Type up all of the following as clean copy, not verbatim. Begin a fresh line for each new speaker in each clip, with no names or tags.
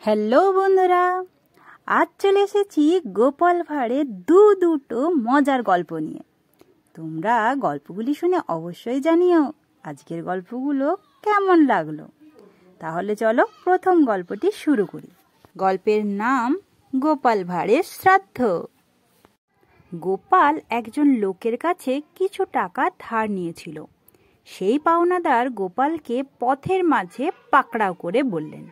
Hello বন্ধুরা, আজ চলে এসেছি গোপাল ভাঁড়ের দুটো মজার গল্প নিয়ে। তোমরা গল্পগুলি শুনে অবশ্যই জানিও আজকের গল্পগুলো কেমন লাগলো। তাহলে চলো প্রথম গল্পটি শুরু করি। গল্পের নাম গোপাল ভাঁড়ের শ্রাদ্ধ। গোপাল একজন লোকের কাছে কিছু টাকা ধার নিয়েছিল। সেই পাওনাদার গোপালকে পথের মাঝে পাকড়াও করে বললেন,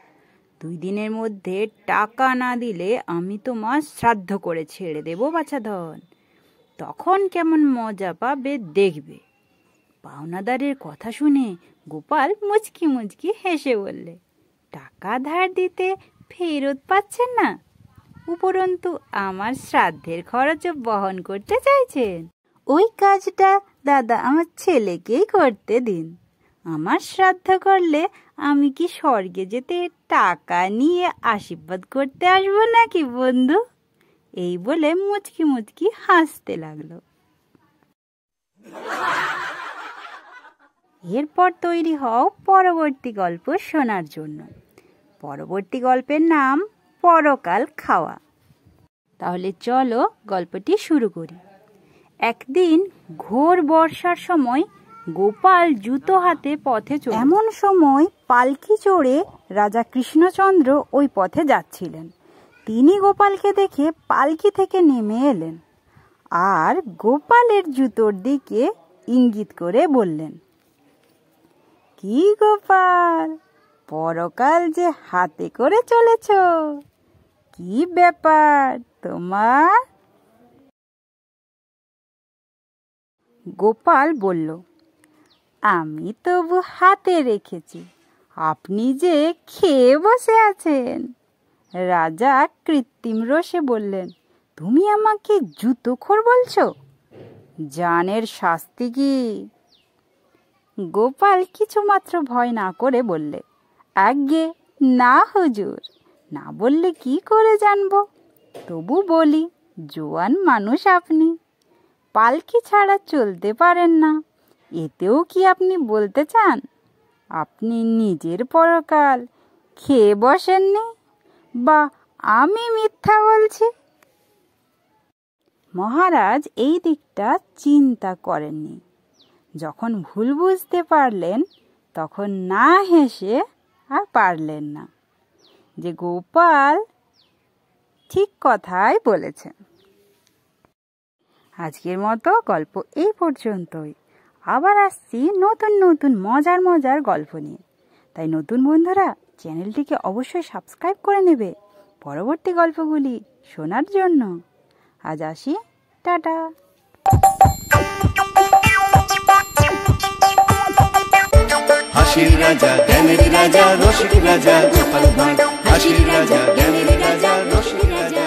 2 দিনের মধ্যে টাকা না দিলে আমি তোমার শ্রাদ্ধ করে ছেড়ে দেব বাছাধন, তখন কেমন মজা পাবে দেখবে। পাওনাদারের কথা শুনে গোপাল মুচকি মুচকি হেসে বললে, টাকা ধার দিতে ফেরত পাচ্ছেন না, উপরন্তু আমার শ্রাদ্ধের খরচও বহন করতে চাইছেন। ওই কাজটা দাদা আমার ছেলেকেই করতে দিন। আমার শ্রাদ্ধ করলে আমি কি স্বর্গে যেতে টাকা নিয়ে আশীর্বাদ করতে আসবো নাকি বন্ধু? এই বলে মুচকি মুচকি হাসতে লাগলো। এরপর তৈরি হও পরবর্তী গল্প শোনার জন্য। পরবর্তী গল্পের নাম পরকাল খাওয়া। তাহলে চলো গল্পটি শুরু করি। একদিন ঘোর বর্ষার সময় গোপাল জুতো হাতে পথে চলে। এমন সময় পালকি চড়ে রাজা কৃষ্ণচন্দ্র ওই পথে যাচ্ছিলেন। তিনি গোপালকে দেখে পালকি থেকে নেমে এলেন আর গোপালের জুতোর দিকে ইঙ্গিত করে বললেন, কি গোপাল, পরকাল যে হাতে করে চলেছ, কি ব্যাপার তোমার? গোপাল বলল, আমি তবু হাতে রেখেছি, আপনি যে খেয়ে বসে আছেন। রাজা কৃত্রিম রোষে বললেন, তুমি আমাকে জুতোখোর বলছো? জানের শাস্তি কি? গোপাল কিছুমাত্র ভয় না করে বললে, আজ্ঞে না হুজুর, না বললে কি করে জানবো? তবু বলি, জোয়ান মানুষ আপনি, পালকি ছাড়া চলতে পারেন না, এতেও কি আপনি বলতে চান আপনি নিজের পরকাল খেয়ে বসেননি, বা আমি মিথ্যা বলছি? মহারাজ এই দিকটা চিন্তা করেননি। যখন ভুল বুঝতে পারলেন তখন না হেসে আর পারলেন না যে গোপাল ঠিক কথাই বলেছেন। আজকের মতো গল্প এই পর্যন্তই। আবার আসছি নতুন নতুন মজার মজার গল্প নিয়ে। তাই নতুন বন্ধুরা চ্যানেলটিকে অবশ্যই সাবস্ক্রাইব করে নেবে পরবর্তী গল্পগুলি শোনার জন্য। আজ আসি, টাটা।
হাসির রাজা জ্ঞানের রাজা রসিক রাজা গোপাল ভাঁড়, হাসির রাজা জ্ঞানের রাজা রসিক রাজা।